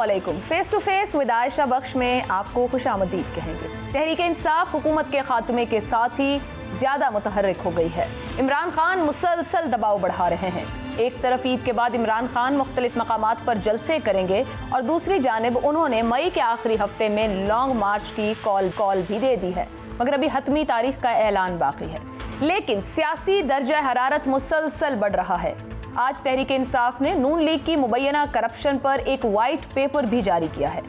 अस्सलामुअलैकुम। Face to face with Ayesha Bakhsh में आपको खुशामदीद कहेंगे। तहरीक इंसाफ हुकूमत के खात्मे के साथ ही ज़्यादा मुतहर्रिक हो गई है। इमरान खान मुसलसल दबाव बढ़ा रहे हैं। एक तरफ ईद के बाद इमरान खान मुख्तलिफ मकामात पर जलसे करेंगे और दूसरी जानिब उन्होंने मई के आखिरी हफ्ते में लॉन्ग मार्च की कॉल भी दे दी है, मगर अभी हतमी तारीख का ऐलान बाकी है। लेकिन सियासी दर्जा हरारत मुसलसल बढ़ रहा है। आज तहरीक इंसाफ ने नून लीग की मुबैना करप्शन पर एक वाइट पेपर भी जारी किया है।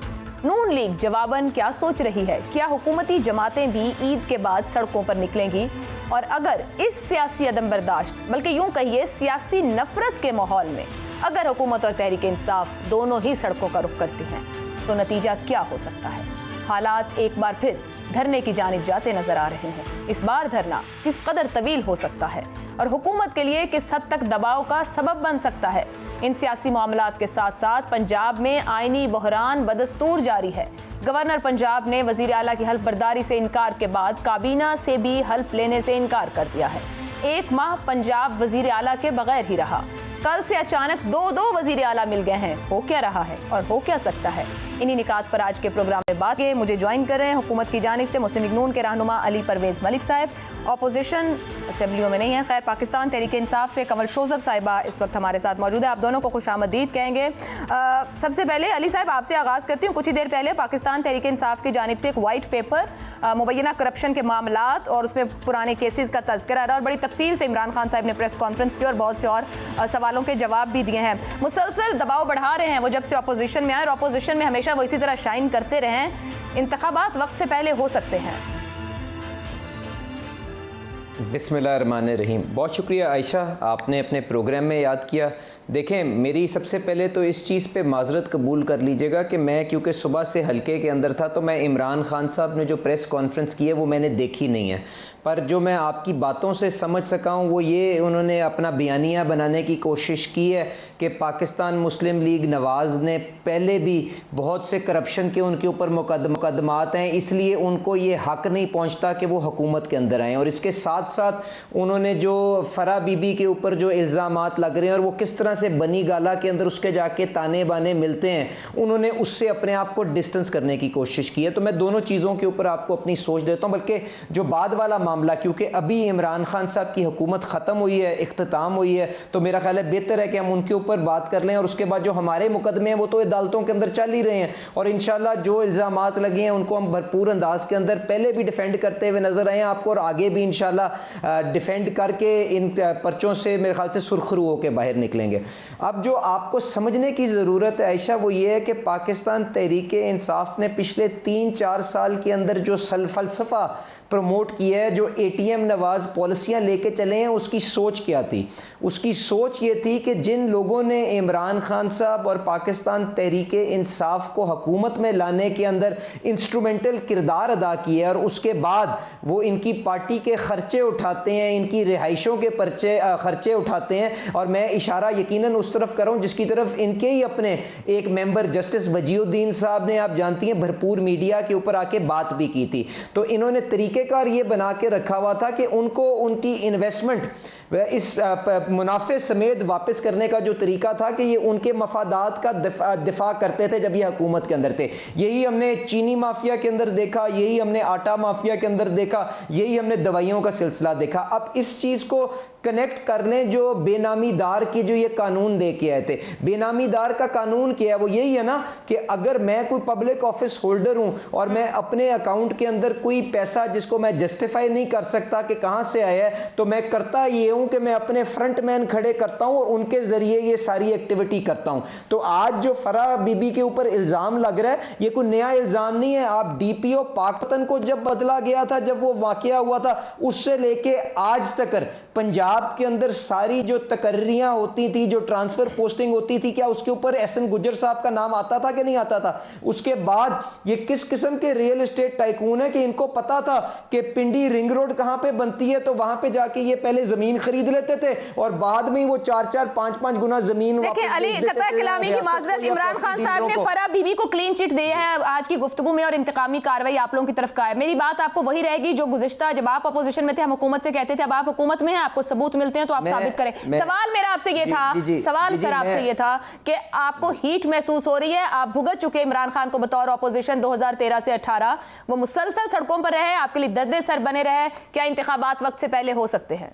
नून लीग जवाबन क्या सोच रही है? क्या हुकूमती जमातें भी ईद के बाद सड़कों पर निकलेंगी? और अगर इस सियासी अदम बर्दाश्त, बल्कि यूं कहिए सियासी नफरत के माहौल में अगर हुकूमत और तहरीक इंसाफ दोनों ही सड़कों का रुख करती हैं तो नतीजा क्या हो सकता है? हालात एक बार फिर धरने की जानिब जाते नजर आ रहे हैं। इस बार धरना किस कदर तवील हो सकता है और हुकूमत के लिए किस हद तक दबाव का सबब बन सकता है? इन सियासी मामलात के साथ साथ पंजाब में आईनी बहरान बदस्तूर जारी है। गवर्नर पंजाब ने वजीर आला की हल्फ बर्दारी से इनकार के बाद काबीना से भी हल्फ लेने से इनकार कर दिया है। एक माह पंजाब वजीर आला के बगैर ही रहा। कल से अचानक दो वजीर आला मिल गए हैं। हो क्या रहा है और हो क्या सकता है? इन्हीं निकात पर आज के प्रोग्राम में बात है। मुझे ज्वाइन कर रहे हैं हुकूमत की जानिब से मुस्लिम लीग नून के रहनुमा अली परवेज मलिक साहब, अपोजिशन असेंबलियों में नहीं है, खैर पाकिस्तान तहरीक इंसाफ से कमल शोजब साहिबा इस वक्त हमारे साथ मौजूद है। आप दोनों को खुशामदीद कहेंगे। सबसे पहले अली साहब आपसे आगाज़ करती हूँ। कुछ ही देर पहले पाकिस्तान तहरीक इंसाफ की जानिब से एक वाइट पेपर मुबैना करप्शन के मामलात और उसमें पुराने केसेस का तज़किरा रहा और बड़ी तफसील से इमरान खान साहब ने प्रेस कॉन्फ्रेंस की और बहुत से और सवालों के जवाब भी दिए हैं। मुसलसल दबाव बढ़ा रहे हैं वो जब से अपोजिशन में आए, और अपोजिशन में हमेशा वो इसी तरह शाइन करते रहे हैं। इंतखाबात वक्त से पहले हो सकते हैं। बिस्मिल्लाहिर्रहमानिर्रहीम। बहुत शुक्रिया आयशा, आपने अपने प्रोग्राम में याद किया। देखें, मेरी सबसे पहले तो इस चीज़ पे माजरत कबूल कर लीजिएगा कि मैं क्योंकि सुबह से हल्के के अंदर था तो मैं इमरान खान साहब ने जो प्रेस कॉन्फ्रेंस की है वो मैंने देखी नहीं है, पर जो मैं आपकी बातों से समझ सका हूँ वो ये, उन्होंने अपना बयानिया बनाने की कोशिश की है कि पाकिस्तान मुस्लिम लीग नवाज़ ने पहले भी बहुत से करप्शन के उनके ऊपर मुकदमात हैं, इसलिए उनको ये हक नहीं पहुँचता कि वो हुकूमत के अंदर आएँ। और इसके साथ साथ उन्होंने जो फरा बीबी के ऊपर जो इल्ज़ामात लग रहे हैं और वो किस तरह से बनी गाला के अंदर उसके जाके ताने बाने मिलते हैं, उन्होंने उससे अपने आप को डिस्टेंस करने की कोशिश की है। तो मैं दोनों चीज़ों के ऊपर आपको अपनी सोच देता हूँ, बल्कि जो बाद वाला मामला, क्योंकि अभी इमरान खान साहब की हुकूमत ख़त्म हुई है, इख्तिताम हुई है, तो मेरा ख्याल है बेहतर है कि हम उनके ऊपर बात कर लें। और उसके बाद जो हमारे मुकदमे हैं वो तो अदालतों के अंदर चल ही रहे हैं और इंशाल्लाह जो इल्ज़ामात लगे हैं उनको हम भरपूर अंदाज के अंदर पहले भी डिफेंड करते हुए नजर आए हैं आपको, और आगे भी इंशाल्लाह डिफेंड करके इन पर्चों से मेरे ख्याल से सुरखरू होकर बाहर निकलेंगे। अब जो आपको समझने की ज़रूरत है आयशा, वो ये है कि पाकिस्तान तहरीक इंसाफ ने पिछले 3-4 साल के अंदर जो फलसफा प्रमोट किया है, जो एटीएम नवाज पॉलिसियां लेके चले हैं, उसकी सोच क्या थी? उसकी सोच ये थी कि जिन लोगों ने इमरान खान साहब और पाकिस्तान तहरीक इंसाफ को हुकूमत में लाने के अंदर इंस्ट्रूमेंटल किरदार अदा किया और उसके बाद वो इनकी पार्टी के खर्चे उठाते हैं, इनकी रिहाइशों के खर्चे उठाते हैं, और मैं इशारा यकीनन उस तरफ कर रहा हूं जिसकी तरफ इनके ही अपने एक मेंबर जस्टिस वजीउद्दीन साहब ने, आप जानती हैं, भरपूर मीडिया के ऊपर आके बात भी की थी। तो इन्होंने तरीकेकार ये बना के रखा हुआ था कि उनको उनकी इन्वेस्टमेंट इस मुनाफे समेत वापस करने का जो तरीका था कि ये उनके मफादात का दिफा करते थे जब ये हुकूमत के अंदर थे। यही हमने चीनी माफिया के अंदर देखा, यही हमने आटा माफिया के अंदर देखा, यही हमने दवाइयों का सिलसिला देखा। अब इस चीज को कनेक्ट करने जो बेनामीदार की जो ये कानून लेके आए थे, बेनामीदार का कानून क्या है? वो यही है ना कि अगर मैं कोई पब्लिक ऑफिस होल्डर हूं और मैं अपने अकाउंट के अंदर कोई पैसा जिसको मैं जस्टिफाई नहीं कर सकता कि कहां से आया है, तो मैं करता ये हूं कि मैं अपने फ्रंटमैन खड़े करता हूं और उनके जरिए ये सारी एक्टिविटी करता हूं। तो आज जो फरा बीबी के ऊपर इल्जाम लग रहा है, ये कोई नया इल्जाम नहीं है। आप डीपीओ पाकपतन को जब बदला गया था, जब वो वाकया हुआ था, उससे लेके आज तक पंजाब के अंदर सारी जो तकर्रियां होती थी, जो ट्रांसफर पोस्टिंग होती थी, क्या उसके ऊपर एहसन गुज्जर साहब का नाम आता था कि नहीं आता था? उसके बाद ये किस किस्म के रियल एस्टेट टाइकून है कि इनको पता था कि पिंडी रिंग रिंग रोड कहां पे बनती है तो वहां पे जाके ये पहले जमीन खरीद लेते थे और बाद में वो 4-4, 5-5 गुना जमीन देखिए अली कतई कलामी की माजरत, इमरान खान साहब ने फराह बीबी को क्लीन चिट दी है आज की गुफ्तगू में और इंतकामी कार्रवाई आप लोगों की तरफ का है। मेरी बात आपको वही रहेगी जो गुज़िश्ता जब आप अपोजिशन में थे हम हुकूमत से कहते थे, अब आप हुकूमत में हैं, आपको सबूत मिलते हैं तो आप साबित करें। सवाल मेरा आपसे ये था, सवाल सर आपसे ये था कि आपको हीट महसूस हो रही है, आप भुगत चुके इमरान खान को बतौर अपोजिशन 2013 से 18, वो मुसलसल सड़कों पर रहे, आपके लिए दर्द सर बने रहे, क्या इंतखाबात वक्त से पहले हो सकते हैं?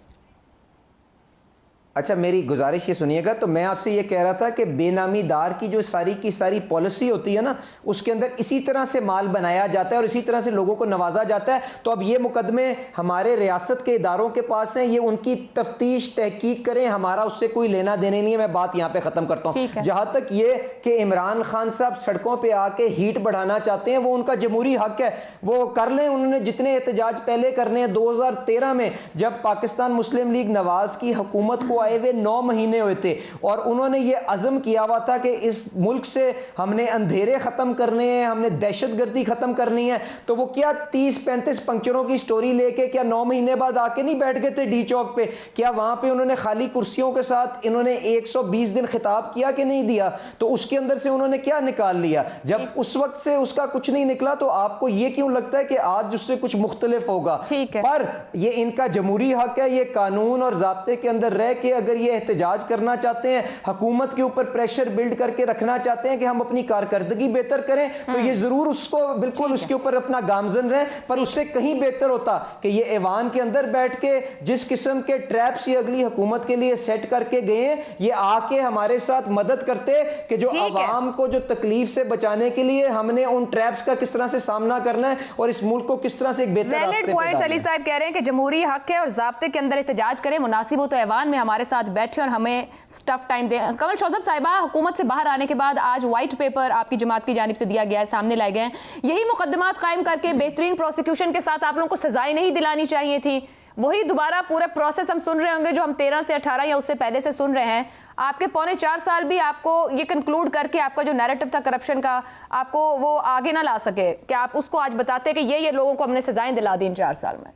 अच्छा, मेरी गुजारिश ये सुनिएगा, तो मैं आपसे ये कह रहा था कि बेनामीदार की जो सारी की सारी पॉलिसी होती है ना, उसके अंदर इसी तरह से माल बनाया जाता है और इसी तरह से लोगों को नवाजा जाता है। तो अब ये मुकदमे हमारे रियासत के इदारों के पास हैं, ये उनकी तफ्तीश तहकीक करें, हमारा उससे कोई लेना देने नहीं है। मैं बात यहां पे खत्म करता हूं। जहां तक ये कि इमरान खान साहब सड़कों पर आके हीट बढ़ाना चाहते हैं, वो उनका जमहूरी हक है, वो कर लें। उन्होंने जितने एहतजाज पहले करने हैं, 2013 में जब पाकिस्तान मुस्लिम लीग नवाज की हुकूमत को वे 9 महीने हुए थे और उन्होंने ये अज़म किया हुआ था कि इस मुल्क से हमने अंधेरे खत्म करने हैं, हमने दहशतगर्दी खत्म करनी है। तो वो क्या 30-35 पंक्चरों की स्टोरी लेके क्या 9 महीने बाद आके नहीं बैठ गए थे डी चौक पे? क्या वहां पे उन्होंने खाली कुर्सियों के साथ इन्होंने 120 दिन खिताब किया कि नहीं दिया? तो उसके अंदर से उन्होंने क्या निकाल लिया? जब उस वक्त से उसका कुछ नहीं निकला तो आपको ये क्यों लगता है कि आज उससे कुछ मुख्तलिफ होगा? पर ये इनका जमहूरी हक है, ये कानून और ज़ाब्ते के अंदर रह के अगर ये एहतजाज करना चाहते हैं, हुकूमत के ऊपर प्रेशर बिल्ड करके रखना चाहते हैं कि हम अपनी कारकर्दगी बेहतर करें, तो ये जरूर उसको बिल्कुल उसके ऊपर अपना गामजन रहे। पर उससे कहीं बेहतर होता कि ये ऐवान के अंदर बैठ के जिस किस्म के ट्रैप्स ये अगली हुकूमत के लिए सेट करके गए हैं, ये आके हमारे साथ मदद करते कि जो आवाम को जो तकलीफ से बचाने के लिए हमने उन ट्रैप्स का किस तरह से सामना करना है और इस मुल्क को किस तरह से एक बेहतर वैलिड पॉइंट्स अली साहब कह रहे हैं कि जमहूरी हक है और ज़ाब्ते के अंदर एहतजाज करें, मुनासिब हो तो ऐवान में हमारे साथ बैठे और हमें स्टफ टाइम दें। कमल शौजब साहिबा, हुकूमत से बाहर आने के बाद आज व्हाइट पेपर आपकी जमात की जानिब से दिया गया है, सामने लाए गए हैं। यही मुकदमात कायम करके बेहतरीन प्रोसिक्यूशन के साथ आप लोगों को सजाएं नहीं दिलानी चाहिए थी? वही दोबारा पूरा प्रोसेस हम सुन रहे होंगे जो हम 13 से 18 या उससे पहले से सुन रहे हैं। आपके पौने 4 साल भी आपको ये कंक्लूड करके आपका जो नैरेटिव था करप्शन का, आपको वो आगे ना ला सके कि आप उसको आज बताते कि ये लोगों को हमने सजाएं दिला दी इन 4 साल में?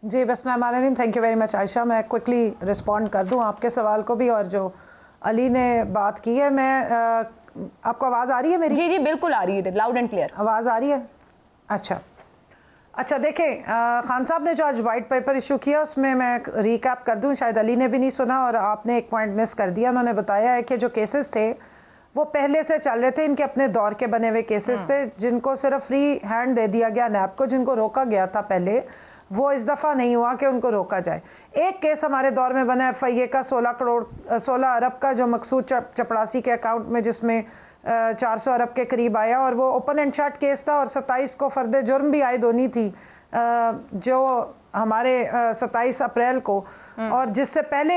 जी बिस्मिल्लाहिर्रहमानिर्रहीम, thank you very much Ayesha. मैं क्विकली रिस्पॉन्ड कर दूं आपके सवाल को भी और जो अली ने बात की है। मैं आपको आवाज़ आ रही है मेरी? जी जी बिल्कुल आ रही है, लाउड एंड क्लियर आवाज़ आ रही है। अच्छा देखें, खान साहब ने जो आज वाइट पेपर इशू किया उसमें मैं रिकैप कर दूं, शायद अली ने भी नहीं सुना और आपने एक पॉइंट मिस कर दिया। उन्होंने बताया है कि जो केसेस थे वो पहले से चल रहे थे, इनके अपने दौर के बने हुए केसेस थे जिनको सिर्फ फ्री हैंड दे दिया गया नैब को, जिनको रोका गया था पहले, वो इस दफ़ा नहीं हुआ कि उनको रोका जाए। एक केस हमारे दौर में बना FIA का 16 अरब का जो मकसूद चपड़ासी के अकाउंट में जिसमें 400 अरब के करीब आया और वो ओपन एंड शट केस था और 27 को फर्द जुर्म भी आयद होनी थी जो हमारे 27 अप्रैल को, और जिससे पहले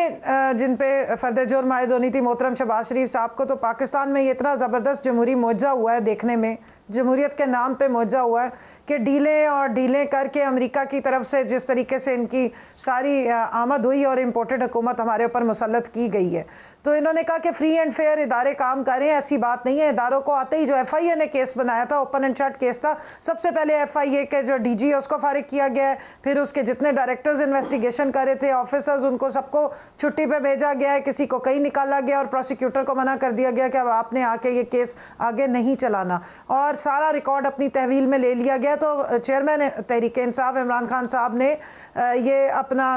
जिन पे फर्द जुर्म आयद होनी थी मोहतरम शहबाज शरीफ साहब को। तो पाकिस्तान में ये इतना ज़बरदस्त जमहूरी मोजा हुआ है, देखने में जमहूरियत के नाम पे मोजा हुआ है कि डीलें करके अमेरिका की तरफ से जिस तरीके से इनकी सारी आमद हुई और इम्पोर्टेड हुकूमत हमारे ऊपर मुसल्लत की गई है। तो इन्होंने कहा कि फ्री एंड फेयर इदारे काम कर रहे हैं, ऐसी बात नहीं है। इदारों को आते ही जो FIA ने केस बनाया था, ओपन एंड शट केस था, सबसे पहले FIA के जो DG है उसको फारिग किया गया है, फिर उसके जितने डायरेक्टर्स इन्वेस्टिगेशन कर रहे थे, ऑफिसर्स, उनको सबको छुट्टी पे भेजा गया है, किसी को कहीं निकाला गया और प्रोसिक्यूटर को मना कर दिया गया कि अब आपने आके ये केस आगे नहीं चलाना, और सारा रिकॉर्ड अपनी तहवील में ले लिया गया। तो चेयरमैन तहरीक इंसाफ इमरान खान साहब ने ये अपना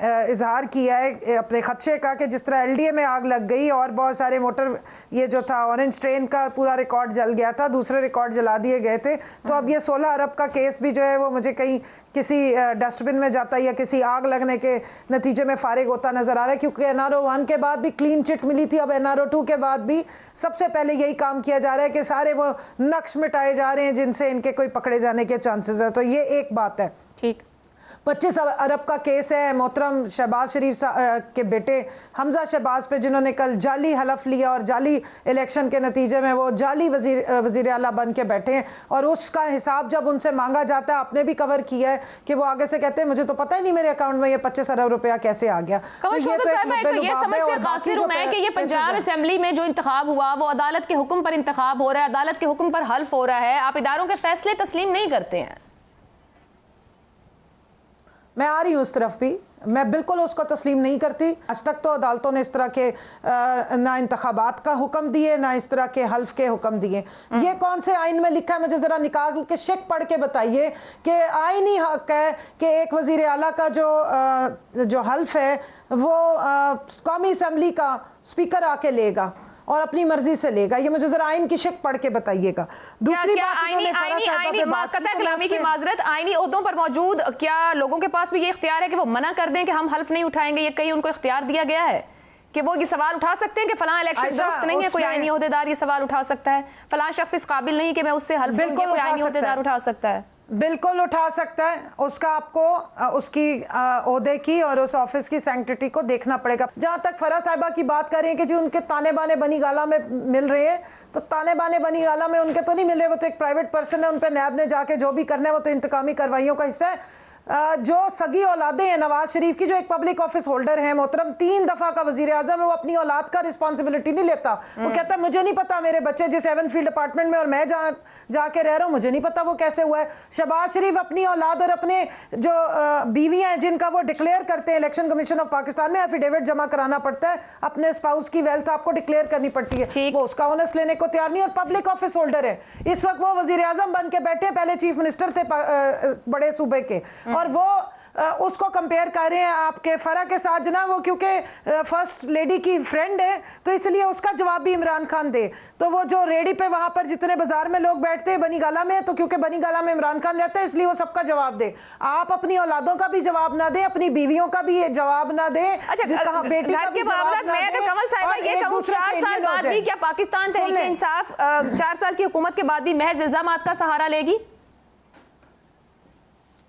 इजहार किया है अपने खदशे का कि जिस तरह LDA में आग लग गई और बहुत सारे मोटर, ये जो था ऑरेंज ट्रेन का पूरा रिकॉर्ड जल गया था, दूसरे रिकॉर्ड जला दिए गए थे। तो अब ये 16 अरब का केस भी जो है वो मुझे कहीं किसी डस्टबिन में जाता या किसी आग लगने के नतीजे में फारिग होता नजर आ रहा है, क्योंकि NRO 1 के बाद भी क्लीन चिट मिली थी, अब NRO 2 के बाद भी सबसे पहले यही काम किया जा रहा है कि सारे वो नक्श मिटाए जा रहे हैं जिनसे इनके कोई पकड़े जाने के चांसेस है। तो ये एक बात है। ठीक, 25 अरब का केस है मोहतरम शहबाज शरीफ के बेटे हमजा शहबाज पे, जिन्होंने कल जाली हलफ लिया और जाली इलेक्शन के नतीजे में वो जाली वजीर आला बन के बैठे हैं, और उसका हिसाब जब उनसे मांगा जाता है, आपने भी कवर किया है कि वो आगे से कहते हैं मुझे तो पता ही नहीं मेरे अकाउंट में ये 25 अरब रुपया कैसे आ गया। तो ये समझ से कासिर हूं मैं कि ये पंजाब असेंबली में जो इंतखाब हुआ वो अदालत के हुक्म पर इंतखाब हो रहा है, अदालत के हुक्म पर हल्फ हो रहा है, आप इदारों के फैसले तस्लीम नहीं करते हैं। मैं आ रही हूँ उस तरफ भी, मैं बिल्कुल उसको तस्लीम नहीं करती। आज तक तो अदालतों ने इस तरह के ना इंतखाबात का हुक्म दिए, ना इस तरह के हल्फ के हुक्म दिए। ये कौन से आइन में लिखा है? मुझे जरा निकाल के शेक पढ़ के बताइए कि आईनी हक है कि एक वजीर आला का जो हल्फ है वो कौमी असम्बली का स्पीकर आके लेगा और अपनी मर्जी से लेगा। ये मुझे जरा आइन की शिक पढ़ के बताइएगा। दूसरी क्या आईनी कतई कलामी की माजरत, आईनी ओहदों पर मौजूद क्या लोगों के पास भी ये इख्तियार है कि वो मना कर दें कि हम हल्फ नहीं उठाएंगे? ये कहीं उनको इख्तियार दिया गया है कि वो ये सवाल उठा सकते हैं कि फलां इलेक्शन दुरुस्त नहीं है, कोई आईनी ओहदेदार ये सवाल उठा सकता है, फलां शख्स इस काबिल नहीं कि मैं उससे हल्फ लूं, कोई आईनी ओहदेदार उठा सकता है? बिल्कुल उठा सकता है। उसका आपको उसकी ओहदे की और उस ऑफिस की सैंक्टिटी को देखना पड़ेगा। जहां तक फरा साहिबा की बात कर रहे हैं कि जी उनके ताने बाने बनी गाला में मिल रहे हैं, तो ताने बाने बनी गाला में उनके तो नहीं मिल रहे, वो तो एक प्राइवेट पर्सन है, उन पे नैब ने जाके जो भी करना है वो तो इंतकामी कार्रवाइयों का हिस्सा है। जो सगी औलादे हैं नवाज शरीफ की, जो एक पब्लिक ऑफिस होल्डर है मोहतरम, 3 दफा का वजीर आजम है, वो अपनी औलाद का रिस्पॉन्सिबिलिटी नहीं लेता। वो कहता है मुझे नहीं पता मेरे बच्चे जिस एवन फील्ड अपार्टमेंट में और मैं जाके रह रहा हूं, मुझे नहीं पता वो कैसे हुआ है। शहबाज शरीफ अपनी औलाद और अपने जो बीवी हैं जिनका वो डिक्लेयर करते हैं, इलेक्शन कमीशन ऑफ पाकिस्तान में एफिडेविट जमा कराना पड़ता है, अपने स्पाउस की वेल्थ आपको डिक्लेयर करनी पड़ती है, वो उसका ऑनर्स लेने को तैयार नहीं और पब्लिक ऑफिस होल्डर है। इस वक्त वो वजीर आजम बन के बैठे, पहले चीफ मिनिस्टर थे बड़े सूबे के, और वो उसको कंपेयर कर रहे हैं आपके फरा के साथ जनाब। वो क्योंकि फर्स्ट लेडी की फ्रेंड है तो इसलिए उसका जवाब भी इमरान खान दे। तो वो जो रेडी पे वहां पर जितने बाजार में लोग बैठते हैं बनी गाला में, तो क्योंकि बनी गाला में इमरान खान रहता है इसलिए वो सबका जवाब दे। आप अपनी औलादों का भी जवाब ना दे, अपनी बीवियों का भी जवाब ना दे। अच्छा, घर के मामला में अगर कमल साहिबा ये कहूं 4 साल बाद भी क्या पाकिस्तान तहरीक इंसाफ 4 साल की हुकूमत के बाद भी महज इल्जामात का सहारा लेगी?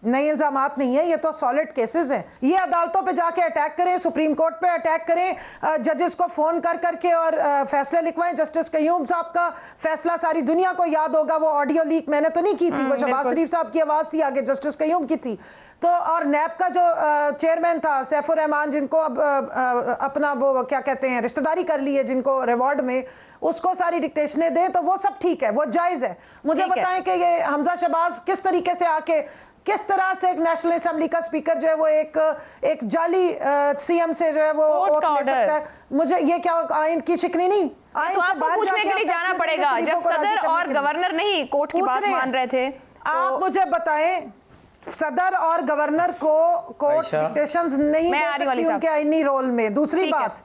नए इल्जामात नहीं है, ये तो सॉलिड केसेस हैं। ये अदालतों पे जाके अटैक करें, सुप्रीम कोर्ट पे अटैक करें, जजेस को फोन कर करके और फैसले लिखवाएं। जस्टिस कयूम साहब का फैसला सारी दुनिया को याद होगा, वो ऑडियो लीक मैंने तो नहीं की थी, वो शहबाज शरीफ साहब की आवाज थी, आगे जस्टिस कयूम की थी। तो और नैब का जो चेयरमैन था सैफुर रहमान, जिनको अब अपना वो क्या कहते हैं रिश्तेदारी कर ली है जिनको रिवॉर्ड में, उसको सारी डिक्टेशनें दे, तो वो सब ठीक है, वो जायज है। मुझे बताएं कि ये हमजा शहबाज किस तरीके से आके, किस तरह से एक नेशनल असेंबली का स्पीकर जो है वो एक जाली सीएम से जो है वो ओथ ले सकता है? मुझे ये क्या आइन की शिकनी नहीं, तो आपको पूछने के लिए जाना पड़ेगा। जब सदर और गवर्नर नहीं कोर्ट की बात मान रहे थे, आप मुझे बताएं सदर और गवर्नर को कोर्ट डिक्टेशंस नहीं दे सकती उनके आईनी रोल में। दूसरी बात,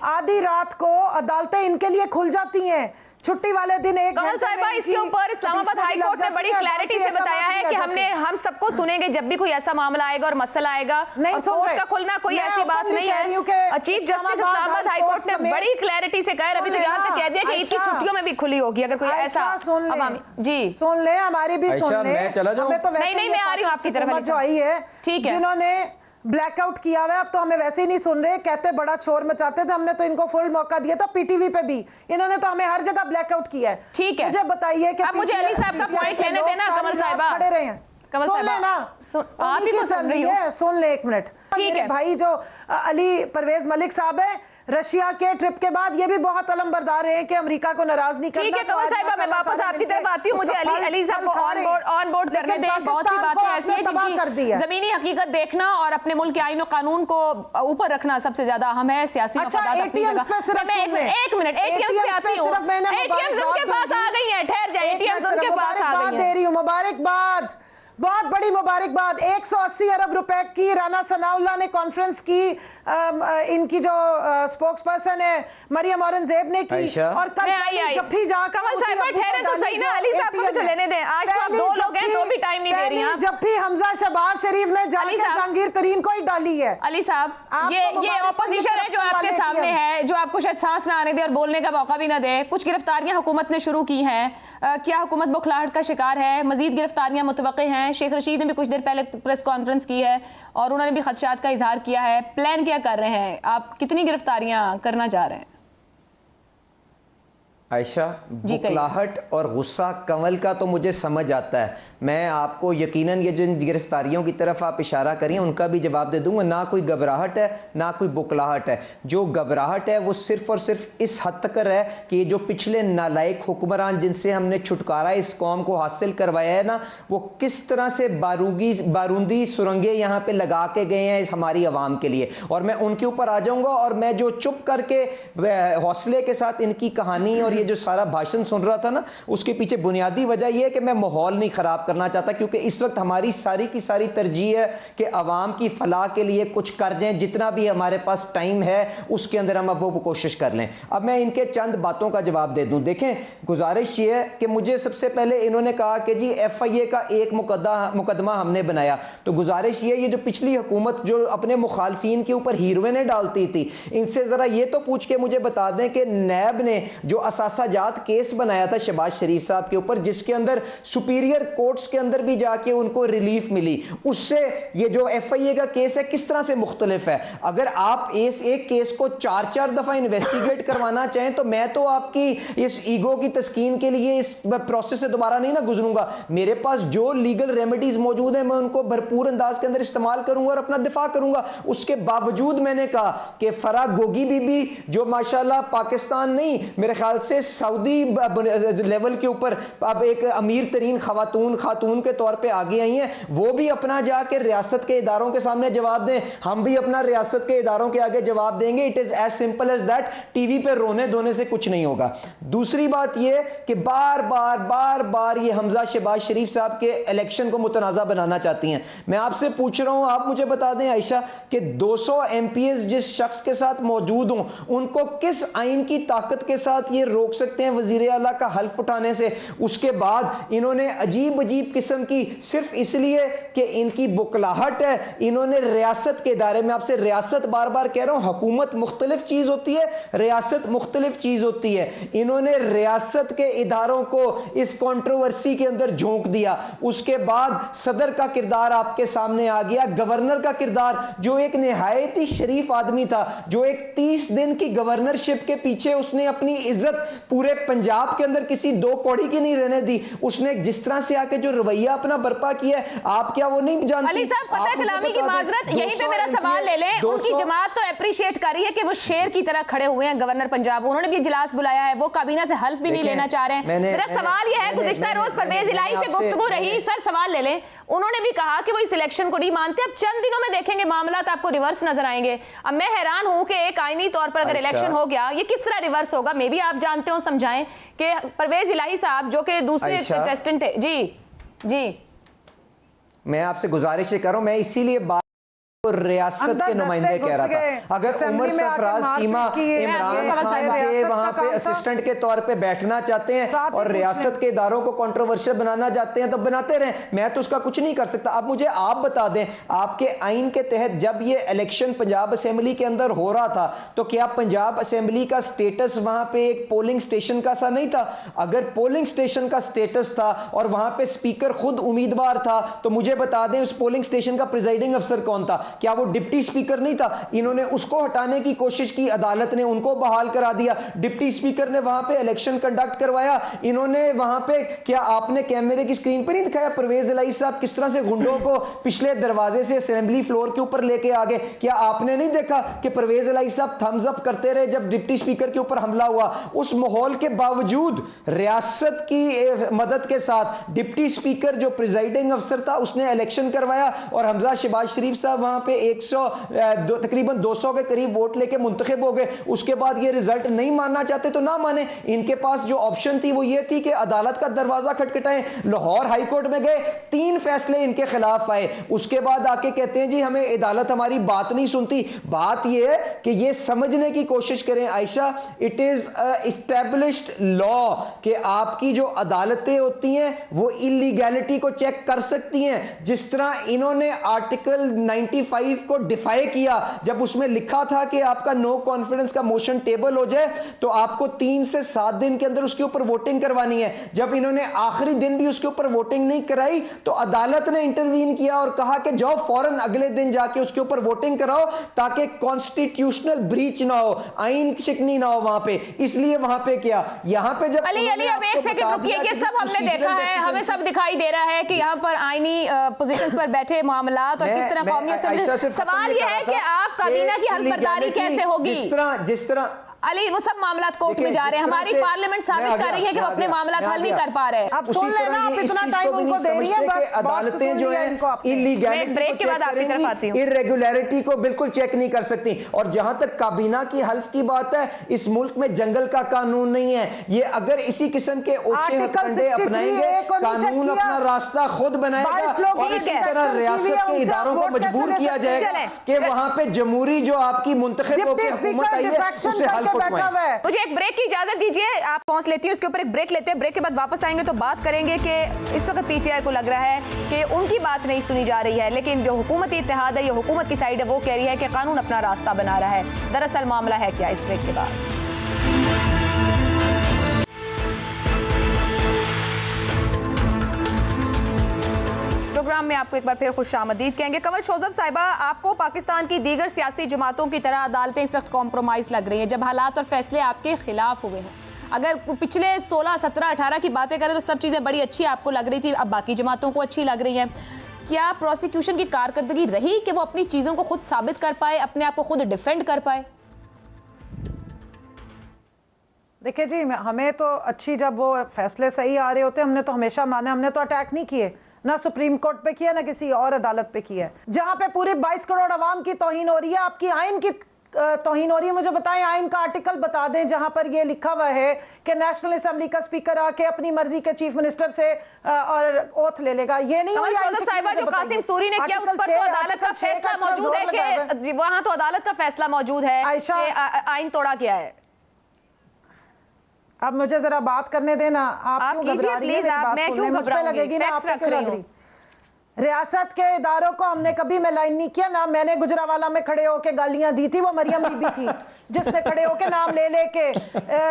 आधी रात को अदालतें इनके लिए खुल जाती हैं, छुट्टी वाले दिन एक कमल साहिबा इसके ऊपर इस्लामाबाद हाई कोर्ट ने बड़ी क्लैरिटी से बताया है कि हम सबको सुनेंगे जब भी कोई ऐसा मामला आएगा और मसला आएगा, और कोर्ट का खुलना कोई ऐसी बात नहीं है। Chief justice Islamabad high court ने बड़ी क्लैरिटी से कहा, अभी तो यहाँ तक कह दिया कि ईद की छुट्टियों में भी खुली होगी अगर कोई ऐसा। जी सुन ले, हमारी भी सुन ले। नहीं मैं आ रही हूँ आपकी तरफ, जो आई है ठीक है, जिन्होंने ब्लैकआउट किया हुआ है, अब तो हमें वैसे ही नहीं सुन रहे, कहते बड़ा शोर मचाते थे, हमने तो इनको फुल मौका दिया था पीटीवी पे भी, इन्होंने तो हमें हर जगह ब्लैकआउट किया है। ठीक है, मुझे बताइए कि अब मुझे अली साहब का पॉइंट लेने देना। कमल साहिबा खड़े रहे हैं, कमल साहिबा आप ही तो सुन रही हो, सुन ले 1 मिनट। ठीक है भाई जो अली परवेज मलिक साहब है, रशिया के ट्रिप के बाद ये भी बहुत अलमबरदार है कि अमेरिका को नाराज नहीं करना। ठीक है कमल साहिबा, मैं वापस आपकी तरफ आती हूँ। मुझे अली साहब को ऑन बोर्ड करने दें। बहुत सी बातें ऐसी हैं जिनकी जमीनी हकीकत देखना और अपने मुल्क के आईन और कानून को ऊपर रखना सबसे ज्यादा अहम है। सियासी मफादात अपनी जगह। एक मिनट एटीएम पे आती हूँ। एटीएम उनके पास आ गई है, ठहर जाए, एटीएम उनके पास आ गई है। दे रही हूँ मुबारकबाद, बहुत बड़ी मुबारकबाद। 180 अरब रुपए की राना सनाउल्लाह ने कॉन्फ्रेंस की, इनकी जो स्पोक्स पर्सन है मरियम औरंगजेब ने की, और कल कमल साहिबा ठहरे तो सही ना, अली साहब को भी तो लेने दें। आज तो आप 2 लोग हैं तो भी टाइम नहीं दे रही हैं। जब भी हमजा शहबाज शरीफ ने जहांगीर तरीन को ही डाली है। अली साहब ये ऑपोजिशन है जो आपके सामने है, जो आपको शायद सांस ना आने दे और बोलने का मौका भी ना दे। कुछ गिरफ्तारियां हुकूमत ने शुरू की हैं, क्या हुकूमत बुखलाहट का शिकार है? मजीद गिरफ्तारियां मुतवक्के हैं। शेख रशीद ने भी कुछ देर पहले प्रेस कॉन्फ्रेंस की है और उन्होंने भी खदशात का इजहार किया है। प्लान क्या कर रहे हैं आप, कितनी गिरफ्तारियां करना चाह रहे हैं? आयशा, बुखलाहट और गुस्सा कंवल का तो मुझे समझ आता है। मैं आपको यकीनन ये जिन गिरफ्तारियों की तरफ आप इशारा करिए उनका भी जवाब दे दूंगा। ना कोई घबराहट है ना कोई बुखलाहट है। जो घबराहट है वो सिर्फ और सिर्फ इस हद तक है कि ये जो पिछले नालायक हुक्मरान जिनसे हमने छुटकारा इस कौम को हासिल करवाया है ना, वो किस तरह से बारूदी सुरंगें यहां पे लगा के गए हैं इस हमारी आवाम के लिए। और मैं उनके ऊपर आ जाऊंगा और मैं जो चुप करके हौसले के साथ इनकी कहानी और ये जो सारा भाषण सुन रहा था ना, उसके पीछे बुनियादी वजह यह है कि मैं माहौल नहीं खराब करना चाहता, क्योंकि इस वक्त हमारी सारी की सारी तरजीह है कि अवाम की फलाह के लिए कुछ कर जाएं। जितना भी हमारे पास टाइम है उसके अंदर हम अब वो कोशिश कर लें। अब मैं इनके चंद बातों का जवाब दे दूं। देखें, गुजारिश ये है कि मुझे सबसे पहले इन्होंने कहा कि जी FIA का एक मुकदमा हमने बनाया, तो गुजारिश ये जो पिछली हुकूमत जो अपने मुखालफीन के ऊपर हीरोइनें डालती थी, इनसे जरा ये तो पूछ के मुझे बता दें कि नैब ने जो असासाजात केस बनाया था शहबाज शरीफ साहब के ऊपर, जिसके अंदर सुपीरियर कोर्ट्स के अंदर भी जाके उनको रिलीफ मिली, उससे ये जो FIA का केस है किस तरह से मुख्तलिफ है। अगर आप इस एक केस को 4-4 दफा इन्वेस्टिगेट करवाना चाहें तो मैं तो आपकी इस ईगो की तस्कीन के लिए इस प्रोसेस से दोबारा नहीं ना गुजरूंगा। मेरे पास जो लीगल रेमेडीज मौजूद है मैं उनको भरपूर अंदाज के अंदर इस्तेमाल करूंगा और अपना दिफा करूंगा। उसके बावजूद मैंने कहा कि फराह गोगी बीबी जो माशाल्लाह पाकिस्तान नहीं, मेरे ख्याल से सऊदी लेवल के ऊपर अब एक अमीर तरीन खातून के तौर पे आगे आई हैं, वो भी अपना जाके रियासत के इदारों के सामने जवाब दें, हम भी अपना रियासत के इदारों के आगे जवाब देंगे। It is as simple as that. TV पे रोने धोने से कुछ नहीं होगा। दूसरी बात यह कि बार बार ये हमजा शहबाज शरीफ साहब के इलेक्शन को मुतनाज़ा बनाना चाहती हैं। मैं आपसे पूछ रहा हूं, आप मुझे बता दें आयशा, कि 200 MPs जिस शख्स के साथ मौजूद हों, उनको किस आइन की ताकत के साथ ये रोक सकते हैं वजीर आला का हल्फ उठाने से। उसके बाद इन्होंने अजीब किस्म की, सिर्फ इसलिए कि इनकी बुकलाहट है, इन्होंने रियासत के इदारे में, आपसे रियासत बार बार कह रहा हूं, हुकूमत मुख्तलिफ चीज होती है, रियासत मुख्तलिफ चीज होती है। इन्होंने रियासत के इदारों को इस कंट्रोवर्सी के अंदर झोंक दिया। उसके बाद सदर का किरदार आपके सामने आ गया, गवर्नर का किरदार, जो एक निहायत ही शरीफ आदमी था, जो एक 30 दिन की गवर्नरशिप के पीछे उसने अपनी इज्जत पूरे पंजाब के अंदर किसी 2 कौड़ी की नहीं रहने दी। उसने जिस तरह से आके जो रवैया अपना बर्पा किया है, आप क्या वो नहीं जानते? अली साहब, पता है कलामी की माजरत, यहीं पे मेरा सवाल ले लें। उनकी जमात तो अप्रिशिएट कर रही है कि वो शेर की तरह खड़े हुए हैं गवर्नर पंजाब, उन्होंने भी इजलास बुलाया है, वो काबीना से हल्फ भी नहीं लेना चाह रहे हैं। मेरा सवाल यह है, गुज़िश्ता रोज परवेज इलाही से गुफ्तगू रही, सर सवाल ले लें, उन्होंने भी कहा कि वो इस इलेक्शन को नहीं मानते। अब चंद दिनों में देखेंगे मामलात आपको रिवर्स नजर आएंगे। अब मैं हैरान हूं कि एक आईनी तौर पर अगर इलेक्शन हो गया, ये किस तरह रिवर्स होगा? मे भी आप जानते हो, समझाएं कि परवेज इलाही साहब जो कि दूसरे कंटेस्टेंट थे। जी मैं आपसे गुजारिश कर रहा हूं, मैं इसीलिए रियासत के नुमाइंदे कह रहा था, अगर उमर सरफराज चीमा इमरान खान के वहां पे असिस्टेंट के तौर पे बैठना चाहते हैं और रियासत के इदारों को कंट्रोवर्शियल बनाना चाहते हैं तो बनाते रहें, मैं तो उसका कुछ नहीं कर सकता। अब मुझे आप बता दें, आपके आइन के तहत जब ये इलेक्शन पंजाब असेंबली के अंदर हो रहा था तो क्या पंजाब असेंबली का स्टेटस वहां पे एक पोलिंग स्टेशन का सा नहीं था? अगर पोलिंग स्टेशन का स्टेटस था और वहां पे स्पीकर खुद उम्मीदवार था, तो मुझे बता दें उस पोलिंग स्टेशन का प्रिजाइडिंग अफसर कौन था? क्या वो डिप्टी स्पीकर नहीं था? इन्होंने उसको हटाने की कोशिश की, अदालत ने उनको बहाल करा दिया। डिप्टी स्पीकर ने वहां पे इलेक्शन कंडक्ट करवाया। इन्होंने वहां पे, क्या आपने कैमरे की स्क्रीन पर नहीं दिखाया परवेज इलाही साहब किस तरह से गुंडों को पिछले दरवाजे से असेंबली फ्लोर के ऊपर लेके आ गए? क्या आपने नहीं देखा कि परवेज इलाही साहब थम्स अप करते रहे जब डिप्टी स्पीकर के ऊपर हमला हुआ? उस माहौल के बावजूद रियासत की मदद के साथ डिप्टी स्पीकर जो प्रिजाइडिंग अफसर था उसने इलेक्शन करवाया और हमजा शहबाज शरीफ साहब वहां पे तकरीबन 200 के करीब वोट लेके मुंतखब हो गए। उसके बाद ये रिजल्ट नहीं मानना चाहते तो ना माने। इनके पास जो ऑप्शन थी वो ये थी कि अदालत का दरवाजा खटखटाएं। लाहौर हाई कोर्ट में गए, 3 फैसले इनके खिलाफ आए। उसके बाद आके कहते हैं जी हमें अदालत हमारी बात नहीं सुनती। बात यह है कि ये समझने की कोशिश करें Ayesha, it is established law कि आपकी जो अदालतें होती हैं वो इलीगैलिटी को चेक कर सकती हैं। जिस तरह इन्होंने आर्टिकल 95 95 को डिफाई किया, जब उसमें लिखा था कि आपका नो कॉन्फिडेंस का मोशन टेबल हो जाए तो आपको 3 से 7 दिन के अंदर उसके ऊपर वोटिंग करवानी है। जब इन्होंने आखिरी दिन भी उसके ऊपर वोटिंग नहीं कराई तो अदालत ने इंटरवीन किया और कहा कि जाओ फौरन अगले दिन जाके उसके ऊपर वोटिंग कराओ ताकि कॉन्स्टिट्यूशनल ब्रीच ना हो, आईन शिकनी ना हो वहां पे। इसलिए वहां पे क्या, यहां पे जब अली अब एक सेकंड रुकिए, ये सब हमने देखा है, हमें सब दिखाई दे रहा है कि यहाँ पर आईनी पोजीशंस पर बैठे मामलात और किस तरह कौमियत। सवाल ये है कि आप काबीना की हल्फ बर्दारी कैसे होगी? जिस तरह अली वो सब मामलात कोर्ट में जा रहे हैं, हमारी पार्लियामेंट साबित कर रही है कि वो अपने मामलात हल नहीं कर पा रहे हैं। अब सुन लेना, आप इतना टाइम उनको दे रही है, बस अदालतें जो है इलीगैलिटी को चेक करेंगी, इरेगुलरिटी को बिल्कुल चेक नहीं कर सकती। और जहां तक काबीना की हल्फ की बात है, इस मुल्क में जंगल का कानून नहीं है। ये अगर इसी किस्म के ओछे हथकंडे अपनाएंगे, कानून अपना रास्ता खुद बनाएगा और इसी तरह रियासत के इदारों को मजबूर किया जाएगा कि वहां पे जमहूरी जो आपकी मुंतखब होकर हुकूमत आई है उससे हल। मुझे एक ब्रेक की इजाजत दीजिए, आप पहुंच लेती हूँ, उसके ऊपर एक ब्रेक लेते हैं। ब्रेक के बाद वापस आएंगे तो बात करेंगे कि इस वक्त पीटीआई को लग रहा है कि उनकी बात नहीं सुनी जा रही है, लेकिन जो हुकूमती इत्तेहाद है, ये हुकूमत की साइड है, वो कह रही है कि कानून अपना रास्ता बना रहा है। दरअसल मामला है क्या, इस ब्रेक के बाद। प्रोग्राम में आपको एक बार फिर खुशामदीद कहेंगे। कंवल शोजब साहिबा, आपको पाकिस्तान की दीगर सियासी जमातों की तरह अदालतें इस वक्त कॉम्प्रोमाइज लग रही हैं जब हालात और फैसले आपके खिलाफ हुए हैं। अगर पिछले 16, 17, 18 की बातें करें तो सब चीज़ें बड़ी अच्छी आपको लग रही थी, अब बाकी जमातों को अच्छी लग रही हैं। क्या प्रोसिक्यूशन की कारकर्दगी रही कि वो अपनी चीज़ों को खुद साबित कर पाए, अपने आप को खुद डिफेंड कर पाए? देखिए जी, हमें तो अच्छी, जब वो फैसले सही आ रहे होते हमने तो हमेशा माने, हमने तो अटैक नहीं किए, ना सुप्रीम कोर्ट पे किया ना किसी और अदालत पे किया। जहां पे पूरी 22 करोड़ अवाम की तौहीन हो रही है, आपकी आइन की तौहीन हो रही है। मुझे बताएं, आइन का आर्टिकल बता दें जहां पर ये लिखा हुआ है कि नेशनल असेंबली का स्पीकर आके अपनी मर्जी के चीफ मिनिस्टर से और ओथ ले लेगा। ये नहीं हुआ साहिबा, जो कासिम सूरी ने किया उस पर तो अदालत का फैसला मौजूद है कि वहां तो अदालत का फैसला मौजूद है कि आइन तोड़ा गया है। अब मुझे जरा बात करने देना, आप कीजिए प्लीज, मैं क्यों घबराऊंगी, फैक्ट्स रख रही हूं। रियासत के इदारों को हमने कभी मैं लाइन नहीं किया ना, मैंने गुजरावाला में खड़े होके गालियां दी थी, वो मरियम बीबी थी जिसने खड़े होके नाम ले लेके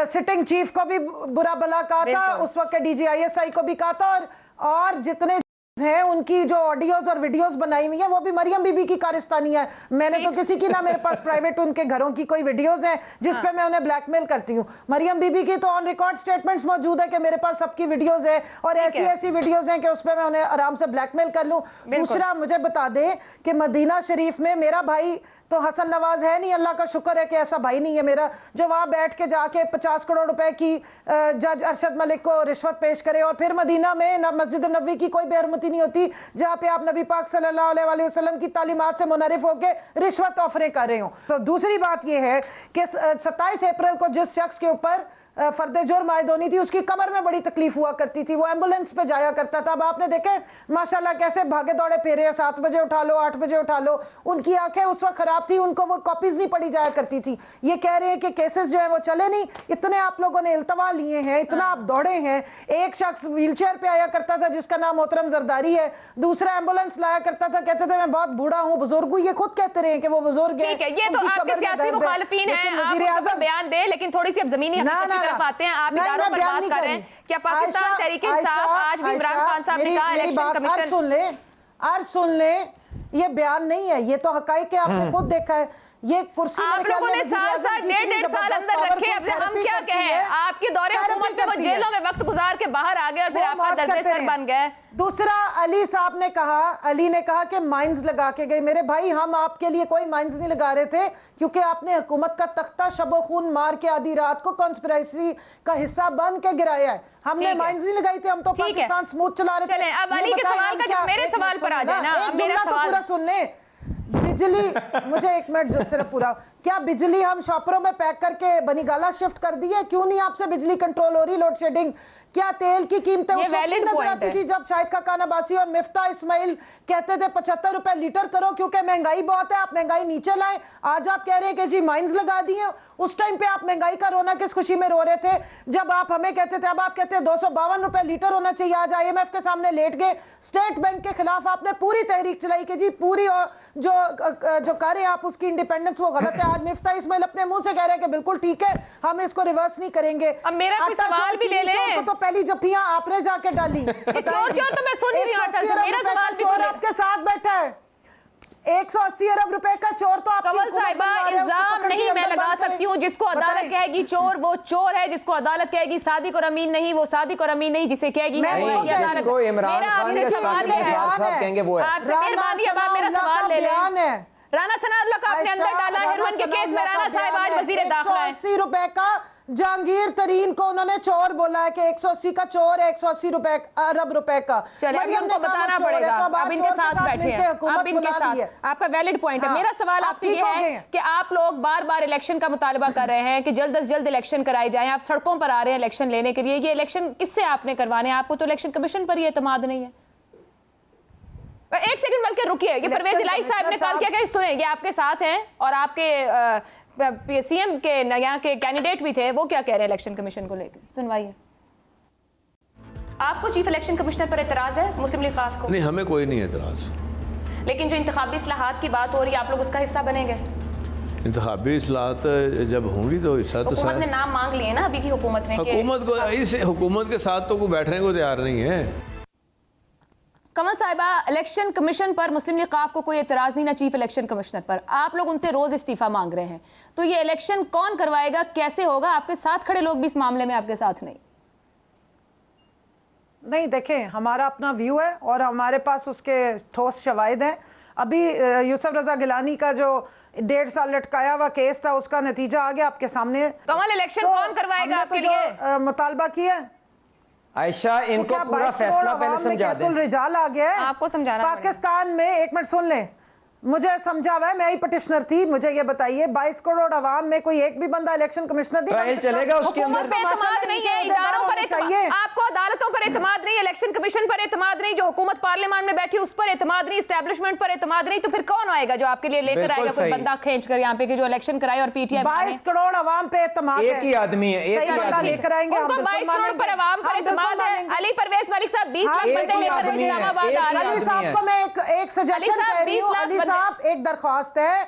सिटिंग चीफ को भी बुरा भला कहा था, उस वक्त के DGISI को भी कहा था, और जितने हैं उनकी जो ऑडियोज और वीडियोस बनाई हुई है वो भी मरियम बीबी की कारस्तानी है। मैंने तो किसी की ना, मेरे पास प्राइवेट उनके घरों की कोई वीडियोस हैं जिसपे मैं उन्हें ब्लैकमेल करती हूँ। मरियम बीबी की तो ऑन रिकॉर्ड स्टेटमेंट्स मौजूद है कि मेरे पास सबकी वीडियोस है और ऐसी वीडियोस हैं कि उस पर मैं उन्हें आराम से ब्लैकमेल कर लूँ। दूसरा, मुझे बता दें कि मदीना शरीफ में मेरा भाई तो हसन नवाज है नहीं, अल्लाह का शुक्र है कि ऐसा भाई नहीं है मेरा जो वहां बैठ के जाके 50 करोड़ रुपए की जज अरशद मलिक को रिश्वत पेश करे। और फिर मदीना में मस्जिद नबवी की कोई बेहरमती नहीं होती जहां पे आप नबी पाक सल्लल्लाहु अलैहि वसल्लम की तालीमात से मुनरिफ होकर रिश्वत ऑफरें कर रहे हो। तो दूसरी बात यह है कि 27 अप्रैल को जिस शख्स के ऊपर फर्दे जुर्म आयद होनी थी उसकी कमर में बड़ी तकलीफ हुआ करती थी, वो एम्बुलेंस पे जाया करता था। अब आपने देखे माशाल्लाह कैसे भागे दौड़े फेरे, 7 बजे उठा लो, 8 बजे उठा लो। उनकी आंखें उस वक्त खराब थी, उनको वो कॉपीज नहीं पढ़ी जाया करती थी। ये कह रहे हैं कि केसेस जो है वो चले नहीं। इतने आप लोगों ने इल्तवा लिए हैं, इतना आप दौड़े हैं। एक शख्स व्हीलचेयर पे आया करता था जिसका नाम मोहतरम जरदारी है, दूसरा एम्बुलेंस लाया करता था, कहते थे मैं बहुत बूढ़ा हूँ, बुजुर्ग हूँ। ये खुद कहते रहे कि वो बुजुर्ग है। ये तो आपके सियासी मुखालिफिन हैं, आप बयान दे, लेकिन थोड़ी सी अब जमीनी हकीकत की तरफ आते हैं। आप इदारों पर बात कर रहे हैं, क्या पाकिस्तान तहरीक इंसाफ आज भी इमरान खान साहब ने कहा इलेक्शन कमीशन सुन ले, ये बयान नहीं है, ये तो हकाइक है, आपने खुद देखा है। ये कुर्सी आप लोगों ने साल 1.5 साल अंदर रखे, अब हम क्या कहें, आपके दौरे हुकूमत में वो जेलों में वक्त गुजार के बाहर आ गए और फिर आपका दरपेशर बन गए। दूसरा, अली साहब ने कहा, अली ने कहा कि माइंस लगा के गए। मेरे भाई, हम आपके लिए कोई माइंस नहीं लगा रहे थे क्योंकि आपने हुकूमत का तख्ता शबो खून मार के आधी रात को कॉन्स्पिरेसी का हिस्सा बन के गिराया है। हमने माइंस नहीं लगाई थी, हम तो पाकिस्तान स्मूथ चला रहे थे। अब अली के सवाल का जवाब मेरे सवाल पर आ जाए ना, मेरा सवाल पूरा सुन ले। बिजली, मुझे 1 मिनट सिर्फ पूरा, क्या बिजली हम शॉपरों में पैक करके बनीगाला शिफ्ट कर दी है? क्यों नहीं आपसे बिजली कंट्रोल हो रही? लोड शेडिंग क्या तेल की कीमतें ये उस वक्त valid नजर point आती है। थी जब शाहिद खाकान अब्बासी और मिफ्ता इस्माइल कहते थे 75 रुपए लीटर करो क्योंकि महंगाई बहुत है, आप महंगाई नीचे लाएं। आज आप कह रहे हैं कि जी माइंस लगा दिए। उस टाइम पे आप महंगाई का रोना किस खुशी में रो रहे थे जब आप हमें कहते थे, अब आप कहते हैं 252 रुपए लीटर होना चाहिए। आज IMF के सामने लेट गए, स्टेट बैंक के खिलाफ आपने पूरी तहरीक चलाई कि जी पूरी और जो कर रहे हैं आप उसकी इंडिपेंडेंस वो गलत है। आज मिफ्ता इस्माइल अपने मुंह से कह रहे हैं कि बिल्कुल ठीक है, हम इसको रिवर्स नहीं करेंगे। अब मेरा कोई आटा, सवाल चावल, भी ले चीनी, लें। चौल को तो पहली जफ्फियां आपने जाके डाली। चोर तो मैं सुन ही रही हूँ, 180 अरब मेरा रुपए सवाल का भी चोर तो ले। आपके साथ बैठा है। 180 अरब रुपए का चोर तो आपकी कमल हुकूमत साहिबा, बनवा रहे हैं, उसको इल्जाम पकड़ नहीं के मैं अंदर लगा बंद करें। सकती हूँ। जिसको अदालत बताइए। कहेगी चोर वो चोर है, जिसको अदालत कहेगी सादिक और अमीन नहीं वो सादिक और अमीन नहीं, जिसे कहेगी मैं वो नहीं है ये कहती। अदालत। जिसको इमरान मेरा खान आपसे के सवाल ये है, साहब कहेंगे वो है। आपसे मेहरबानी अब आप मेरा सवाल ले बयान लें। है। राना सनाउल्लाह का आपने अंदर डाला, हेरोइन के केस में राना साहब आज वजीर दाखिला है। 180 रुपए का जहांगीर तरीन को उन्होंने चोर बोला है कि 180 का चोर है, 180 रुपए अरब रुपए का। चले अभी मरियम उनको ने कहा बताना वो चोर है, पड़ेगा। तो अब इनके चोर के साथ बैठे मिलके हैं, हुकूमत अब इनके बुला दी है। साथ आपका वैलिड पॉइंट है। हाँ, मेरा सवाल आप आपसे ये ठीक हो है गए। कि आप लोग बार बार इलेक्शन का मुतालबा कर रहे हैं कि जल्द से जल्द इलेक्शन कराए जाएं, आप सड़कों पर आ रहे हैं इलेक्शन लेने के लिए। ये इलेक्शन किससे आपने करवाने हैं? आपको तो इलेक्शन कमीशन पर ही एतमाद नहीं है। एक सेकंड बल्कि रुकिए, ये परवेज इलाही साहब ने कल क्या कहा सुनेंगे, आपके साथ हैं और आपके सीएम के यहाँ के कैंडिडेट भी थे, वो क्या कह रहे हैं इलेक्शन कमीशन को लेकर, सुनवाइए। आपको चीफ इलेक्शन कमिश्नर पर एतराज है मुस्लिम लीग काफ को? नहीं, हमें कोई नहीं एतराज। लेकिन जो इंतखाबी इस्लाहात की बात हो रही है, आप लोग उसका हिस्सा बनेंगे? इंतखाबी इस्लाहत जब होंगी तो हिस्सा तो हुकूमत ने नाम मांग लिए ना अभी की हुकूमत ने हुकूमत के साथ तो कोई बैठने को तैयार नहीं है। कमल साहिबा, इलेक्शन कमीशन पर मुस्लिम लीग काफ को कोई एतराज नहीं, ना चीफ इलेक्शन कमिश्नर पर। आप लोग उनसे रोज इस्तीफा मांग रहे हैं, तो ये इलेक्शन कौन करवाएगा, कैसे होगा? आपके साथ खड़े लोग भी इस मामले में आपके साथ नहीं, देखें हमारा अपना व्यू है और हमारे पास उसके ठोस शवाहिद हैं। अभी यूसुफ रजा गिलानी का जो 1.5 साल लटकाया हुआ केस था उसका नतीजा आ गया आपके सामने। कमल, इलेक्शन कौन करवाएगा आपके लिए? मुतालबा किया है आयशा, इनको पूरा फैसला पहले समझा दें। रिजाल आ गया है आपको समझाना पाकिस्तान में। एक मिनट सुन लें, मुझे समझा हुआ है, मैं ही पटिशनर थी। मुझे ये बताइए 22 करोड़ आवाम में कोई एक भी बंदा इलेक्शन कमिश्नर नहीं ट्रायल चलेगा उसके हुकूमत अंदर? पे एतमाद नहीं है, इदारों पर चाहिए। आपको अदालतों पर एतमाद नहीं, इलेक्शन कमीशन पर एतमाद नहीं, जो हुकूमत पार्लियामेंट में बैठी उस पर एतमाद नहीं, एस्टैब्लिशमेंट पर एतमाद नहीं, तो फिर कौन आएगा जो आपके लिए लेकर आएगा कोई बंदा खींच कर यहाँ पे कि जो इलेक्शन कराए और पीटीआई 22 करोड़ आवाम पे एतमाद है। एक ही आदमी है, एक ही आदमी लेकर आएंगे। उनको 22 करोड़ पर आवाम पर एतमाद है। अली परवेज मलिक साहब 20 लाख बंदे लेकर इस्लामाबाद आ रहे हैं। अली साहब को मैं एक सजेशन कह रही हूँ। अली साहब, एक दरख्वास्त है,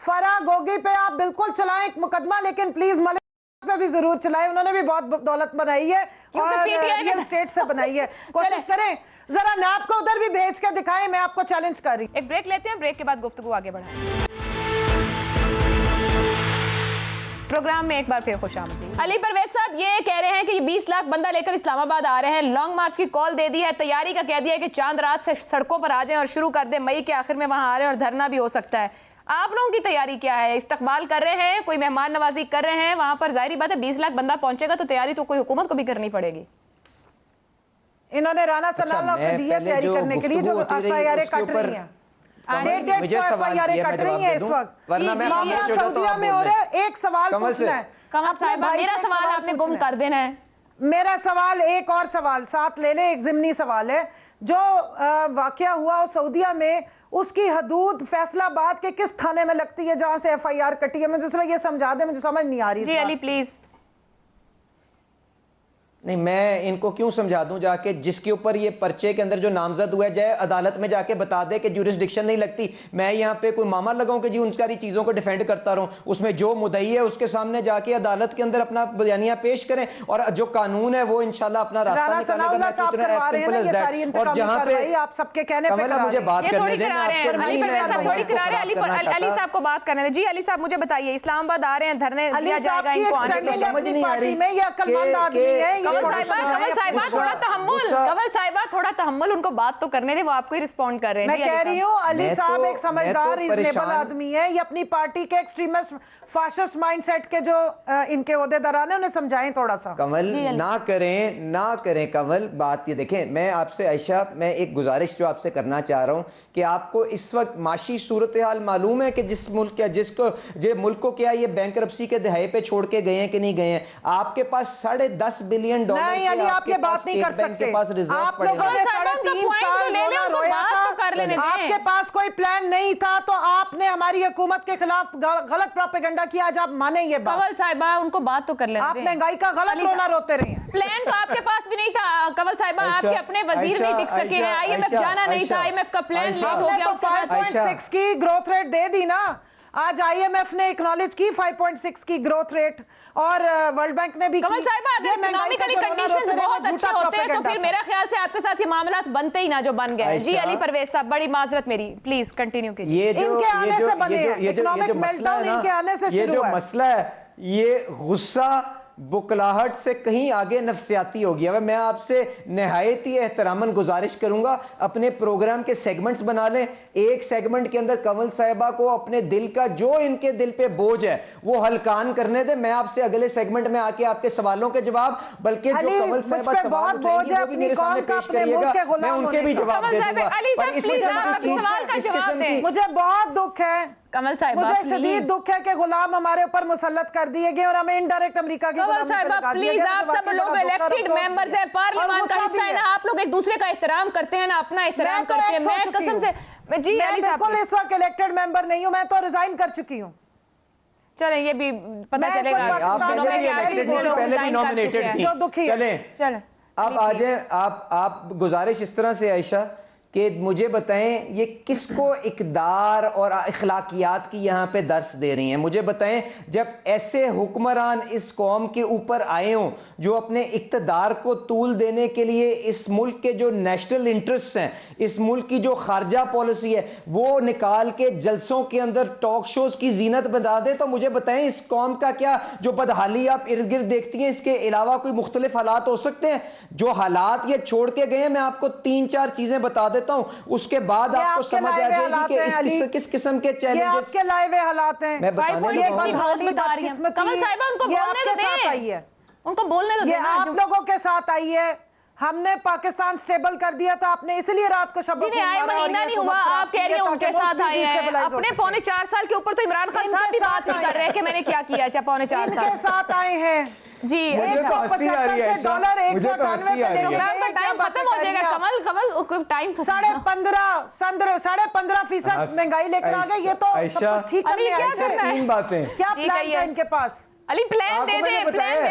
फरा गोगी पे आप बिल्कुल चलाएं एक मुकदमा, लेकिन प्लीज मलिक पे भी जरूर चलाएं। उन्होंने भी बहुत दौलत बनाई है और रियल एस्टेट से बनाई है। कोशिश करें जरा नाप को उधर भी भेज के दिखाएं। मैं आपको चैलेंज कर रही हूं। एक ब्रेक लेते हैं, ब्रेक के बाद गुफ्तगू आगे बढ़ाएं। प्रोग्राम में एक बार फिर खुशामदीद। अली परवेज साहब ये कह रहे हैं कि 20 लाख बंदा लेकर इस्लामाबाद आ रहे हैं, लॉन्ग मार्च की कॉल दे दी है, तैयारी का कह दिया है कि चांद रात से सड़कों पर आ जाएं और शुरू कर दें, मई के आखिर में वहां आ रहे हैं और धरना भी हो सकता है। आप लोगों की तैयारी क्या है? इस्तकबाल कर रहे हैं, कोई मेहमान नवाजी कर रहे हैं वहां पर? जाहिर बात है 20 लाख बंदा पहुंचेगा तो तैयारी तो कोई हुकूमत को भी करनी पड़ेगी। इन्होंने राना सनाउल्लाह को दिया तैयारी करने के लिए, जो एफआईआर कट रही है, मुझे सवाल किया, मैं जवाब दे दूं, वरना मैं खामोश हो जाऊं तो आप बोल दें। एक सवाल पूछना है। कमल साहिबा, मेरा सवाल आपने गुम कर देना है। मेरा सवाल, एक और सवाल साथ ले लें, एक ज़िमनी सवाल है। जो वाकया हुआ सऊदीया में, उसकी हदूद फैसलाबाद के किस थाने में लगती है जहां से एफआईआर कटी है? मुझे सिर्फ ये समझा दे, मुझे समझ नहीं आ रही। जी अली प्लीज। नहीं, मैं इनको क्यों समझा दूं जाके, जिसके ऊपर ये पर्चे के अंदर जो नामजद हुआ जाए अदालत में जाके बता दे कि ज्यूरिसडिक्शन नहीं लगती। मैं यहाँ पे कोई मामला लगाऊं कि जी उन सारी चीजों को डिफेंड करता रहूं। उसमें जो मुद्दई है उसके सामने जाके अदालत के अंदर अपना बयानिया पेश करें और जो कानून है वो इंशाल्लाह अपना रास्ता निकालेगा। और जहाँ पे आप सबके कहने पे मुझे बात करने दें, अली साहब को बात करने दें। जी अली साहब मुझे बताइए, इस्लामाबाद आ रहे हैं, धरने दिया जाएगा इनको आने के लिए? समझ नहीं आ रही कमल साहिबा थोड़ा तहम्मुल, उनको बात तो करने दे, वो आपको ही रिस्पॉन्ड कर रहे हैं। मैं कह रही हूँ अली साहब एक समझदार रीजनेबल आदमी है। ये अपनी पार्टी के एक्सट्रीमिस्ट फाशिस्ट माइंडसेट के जो इनके ओहदेदारान है उन्हें समझाएं थोड़ा सा। कमल ना करें कमल। बात ये देखें, मैं आपसे आयशा, मैं एक गुजारिश जो आपसे करना चाह रहा हूं कि आपको इस वक्त माशी सूरत हाल मालूम है कि जिस मुल्क या जिसको जो मुल्क को क्या ये बैंकरप्सी के दहाई पे छोड़ के गए हैं कि नहीं गए हैं? आपके पास $10.5 बिलियन बिलियन डॉलर नहीं अली, आप ये बात नहीं कर सकते। आप लोगों ने 3.5 साल रोना रोया था, आपके पास कोई प्लान नहीं था, तो आपने हमारी हुकूमत के खिलाफ गलत प्रोपेगेंडा किया। आज आप माने ये बात? कंवल साहिबा उनको बात तो कर लेने आप महंगाई का गलत रोना रोते रहे। प्लान तो आपके पास भी नहीं था कंवल साहिबा, आपके अपने वजीर नहीं टिक सके हैं, IMF जाना नहीं था, IMF का प्लान लेट हो गया, उसके बाद 5.6 की ग्रोथ रेट दे दी ना। आज IMF ने एक्नॉलेज की 5.6 की ग्रोथ रेट, और वर्ल्ड बैंक ने भी। कंवल साहिबा अगर इकोनॉमिकली कंडीशंस बहुत अच्छे होते हैं तो फिर मेरा ख्याल से आपके साथ ये मामला बनते ही ना जो बन गए। जी अली परवेज साहब, बड़ी माजरत मेरी, प्लीज कंटिन्यू कीजिए। इनके आने से बने हैं, इकोनॉमिक मेल्टडाउन इनके आने से शुरू हुआ है। ये जो मसला है, ये गुस्सा बुकलाहट से कहीं आगे नफ्सियाती हो गया है। मैं आपसे निहायत ही एहतरामन गुजारिश करूंगा, अपने प्रोग्राम के सेगमेंट्स बना लें। एक सेगमेंट के अंदर कंवल साहिबा को अपने दिल का जो इनके दिल पे बोझ है वो हल्कान करने दे। मैं आपसे अगले सेगमेंट में आके आपके सवालों के जवाब, बल्कि जो कंवल साहिबा सवाल उठाएंगी वो भी मेरे सामने पेश करिएगा, मैं उनके भी जवाब दे दूंगा। मुझे बहुत दुख है कंवल साहिबा, मुझे शदीद दुख है कि गुलाम हमारे ऊपर मुसल्लत कर दिए गए और हमें इनडायरेक्ट अमेरिका के कंवल साहिबा प्लीज, आप सब लोग इलेक्टेड मेंबर्स हैं, पार्लियामेंट का हिस्सा है ना, आप लोग एक दूसरे का एहतराम करते हैं ना, अपना एहतराम करते हैं। मैं कसम से जी अली साहब बिल्कुल इस वक्त इलेक्टेड मेंबर नहीं हूं, मैं तो रिजाइन कर चुकी हूं। चलें ये भी पता चलेगा आप पहले भी नॉमिनेटेड थी। चलें आप आ जाए। आप गुजारिश इस तरह से आयशा कि मुझे बताएं ये किसको इक़दार और अखलाकियात की यहां पे दर्स दे रही हैं। मुझे बताएं जब ऐसे हुक्मरान इस कौम के ऊपर आए हों जो अपने इक़्तिदार को तूल देने के लिए इस मुल्क के जो नेशनल इंटरेस्ट हैं, इस मुल्क की जो खारजा पॉलिसी है वो निकाल के जलसों के अंदर टॉक शोज की जीनत बना दे, तो मुझे बताएं इस कौम का क्या जो बदहाली आप इर्द गिर्द देखती हैं इसके अलावा कोई मुख्तलिफ हालात हो सकते हैं? जो हालात ये छोड़ के गए हैं, मैं आपको 3-4 चीजें बता देता हूं, उसके बाद आपको समझ आ जाएगी कि किस किस्म के चैलेंजेस के लाए हुए हालात हैं। मैं बताने कमल साहिबा उनको बोलने तो दें, उनको बोलने तो दें। आप लोगों के साथ आई है, हमने पाकिस्तान स्टेबल कर दिया था, आपने इसलिए रात को शब महीना नहीं हुआ, आप कह रही हैं उनके साथ आए हैं। अपने 4.25 साल के ऊपर तो इमरान खान साहब भी बात नहीं कर रहे कि मैंने क्या किया। 4.25 साल के साथ आए हैं जी। मुझे तो हंसी आ रही है, मुझे तो हंसी आ रही है। प्रोग्राम का टाइम खत्म हो जाएगा कमल टाइम 15.5% महंगाई लेकर आ गए। ये तो ठीक है। 3 बातें क्या प्लान है इनके पास? अली प्लान दे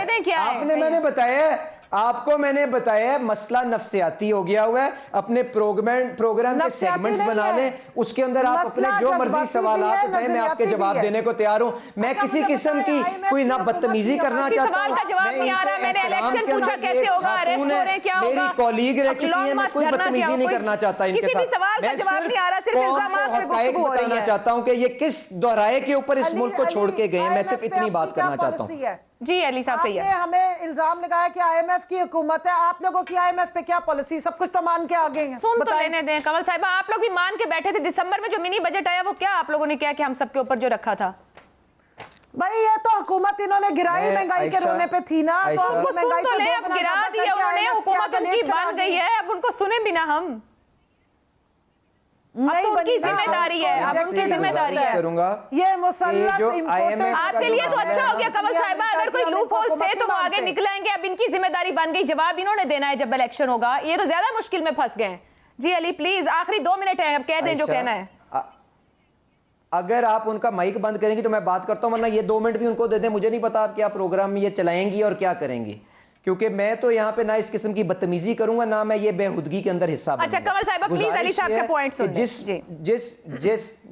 दे क्या है? मैंने बताया आपको, मैंने बताया मसला नफ्सियाती हो गया हुआ है। अपने प्रोग्राम के सेगमेंट्स बना लें, उसके अंदर आप अपने जो मर्जी सवालात उठाएं, मैं आपके जवाब देने को तैयार हूं। मैं किसी किस्म की कोई ना बदतमीजी करना चाहता हूं। सवाल का जवाब नहीं आ रहा। मैंने इलेक्शन पूछा कैसे होगा, अरेस्ट हो रहे क्या होगा, मेरी कॉलीग रह चुकी है, मैं कोई बदतमीजी नहीं करना चाहता इनके साथ। किसी भी सवाल का जवाब नहीं आ रहा, सिर्फ इल्जामात पे गुफ्तगू हो रही है। चाहता हूं कि ये किस दोहराए के ऊपर इस मुल्क को छोड़ के गए, मैं सिर्फ इतनी बात करना चाहता हूं। जी अली साहब, आपने हमें इल्जाम लगाया कि IMF की हुकूमत है, आप लोगों की IMF पे क्या पॉलिसी? सब कुछ तो मान के आ गए हैं। सुन तो लेने दें कंवल साहिबा, आप लोग भी मान के बैठे थे। दिसंबर में जो मिनी बजट आया वो क्या आप लोगों ने क्या कि हम सबके ऊपर जो रखा था? भाई ये तो हुकूमत इन्होंने गिराई, महंगाई के रोने पे थी ना, तो उनको सुन तो ले। अब गिरा दिया उन्होंने, हुकूमत उनकी बन गई है, अब उनको सुने भी ना हम। अब तो उनकी जिम्मेदारी है, अब उनकी जिम्मेदारी है। ये मुसल्लत आपके लिए तो अच्छा हो गया कंवल साहिबा, अगर कोई लूप होल्स थे तो वो आगे निकलेंगे। अब इनकी जिम्मेदारी बन गई, जवाब इन्होंने देना है जब इलेक्शन होगा। ये तो ज्यादा मुश्किल में फंस गए। जी अली प्लीज, आखिरी 2 मिनट है, अब कह दें जो कहना है। अगर आप उनका माइक बंद करेंगी तो मैं बात करता हूं, वरना ये 2 मिनट भी उनको दे दें। मुझे नहीं पता आप क्या प्रोग्राम में ये चलाएंगी और क्या करेंगी, क्योंकि मैं तो यहाँ पे ना इस किस्म की बदतमीजी करूंगा, ना मैं ये बेहुदगी के अंदर हिस्सा अच्छा कमल साहिबा प्लीज अली साहब का पॉइंट सुन लें।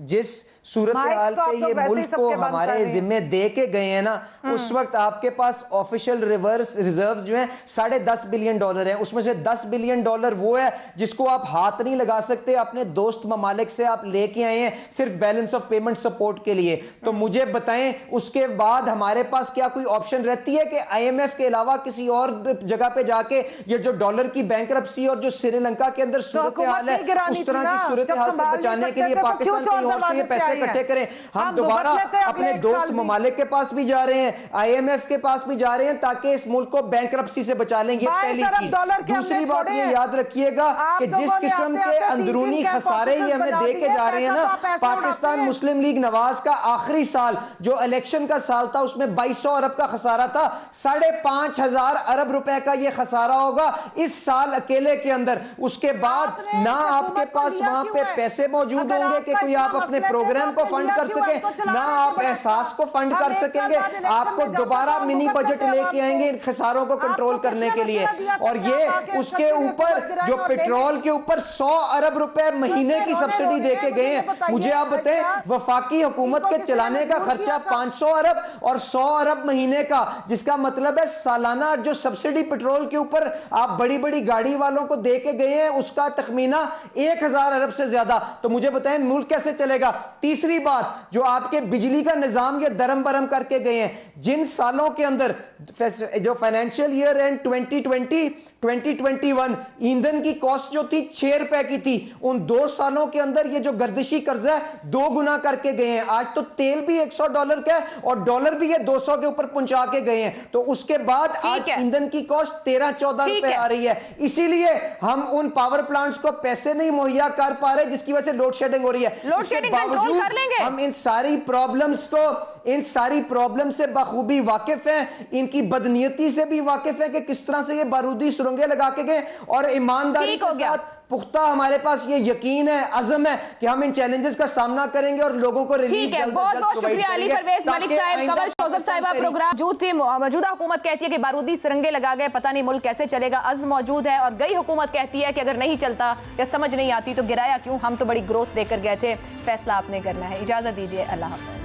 जिस सूरत हाल पे ये मुल्क को हमारे जिम्मे दे के गए हैं ना, उस वक्त आपके पास ऑफिशियल रिजर्व्स जो हैं $10.5 बिलियन हैं। उसमें से $10 बिलियन वो है जिसको आप हाथ नहीं लगा सकते, अपने दोस्त ममालिक से आप लेके आए हैं सिर्फ बैलेंस ऑफ पेमेंट सपोर्ट के लिए। तो मुझे बताएं उसके बाद हमारे पास क्या कोई ऑप्शन रहती है कि IMF के अलावा किसी और जगह पे जाके ये जो डॉलर की बैंकरप्सी और जो श्रीलंका के अंदर सूरत हाल है, उस तरह की सूरत हाल से बचाने के लिए पाकिस्तान कहीं और से ये पैसे पैसे इकट्ठे करें। हम दोबारा अपने दोस्त ममालिक के पास भी जा रहे हैं, IMF के पास भी जा रहे हैं, ताकि इस मुल्क को बैंकरप्सी से बचा लेंगे। पहली चीज। दूसरी बात ये याद रखिएगा कि जिस किस्म के अंदरूनी खसारे ये हमें दे के जा रहे हैं ना, पाकिस्तान मुस्लिम लीग नवाज का आखिरी साल जो इलेक्शन का साल था उसमें 2200 अरब का खसारा था, 5,500 अरब रुपए का ये खसारा होगा इस साल अकेले के अंदर। उसके बाद ना आपके पास वहां पे पैसे मौजूद होंगे कि कोई आप अपने प्रोग्राम को फंड कर सके, ना आप एहसास को फंड कर सकेंगे। आपको दोबारा मिनी बजट लेके आएंगे इन खसारों को कंट्रोल करने के लिए। और ये उसके ऊपर जो पेट्रोल के ऊपर 100 अरब रुपए महीने की सब्सिडी देके गए हैं। मुझे आप बताएं, वफाकी हुकूमत के चलाने का खर्चा 500 अरब और 100 अरब महीने का, जिसका मतलब है सालाना जो सब्सिडी पेट्रोल के ऊपर आप बड़ी बड़ी गाड़ी वालों को दे के गए हैं उसका तखमीना 1000 अरब से ज्यादा। तो मुझे बताएं मुल्क कैसे चलेगा। तीसरी बात, जो आपके बिजली का निजाम ये दरम बरम करके गए हैं, जिन सालों के अंदर जो फाइनेंशियल ईयर एंड 2020-2021 ईंधन की कॉस्ट जो थी 6 रुपए की थी, उन 2 सालों के अंदर ये जो गर्दिशी कर्जा है 2 गुना करके गए हैं। आज तो तेल भी $100 का है और डॉलर भी ये 200 के ऊपर पहुंचा के गए हैं। तो उसके बाद आज ईंधन की कॉस्ट 13-14 रुपए आ रही है। इसीलिए हम उन पावर प्लांट्स को पैसे नहीं मुहैया कर पा रहे, जिसकी वजह से लोड शेडिंग हो रही है। लोड शेडिंग कंट्रोल कर लेंगे। हम इन सारी प्रॉब्लम से बखूबी वाकिफ हैं, इनकी बदनीयती से भी वाकिफ है कि किस तरह से ये बारूदी सुरंगें लगा के गए, और ईमानदारी के साथ पुख्ता हमारे पास ये यकीन है, अज़म है कि हम इन चैलेंजेस का सामना करेंगे और लोगों को ठीक है। बहुत बहुत शुक्रिया अली परवेज मलिक साहब, कमल शोजब साहिबा। प्रोग्राम मौजूदा हुकूमत कहती है कि बारूदी सुरंगें लगा गए, पता नहीं मुल्क कैसे चलेगा। अज़्म मौजूद है, और गई हुकूमत कहती है कि अगर नहीं चलता या समझ नहीं आती तो गिराया क्यों, हम तो बड़ी ग्रोथ देकर गए थे, फैसला आपने करना है। इजाजत दीजिए, अल्लाह हाफ़िज़।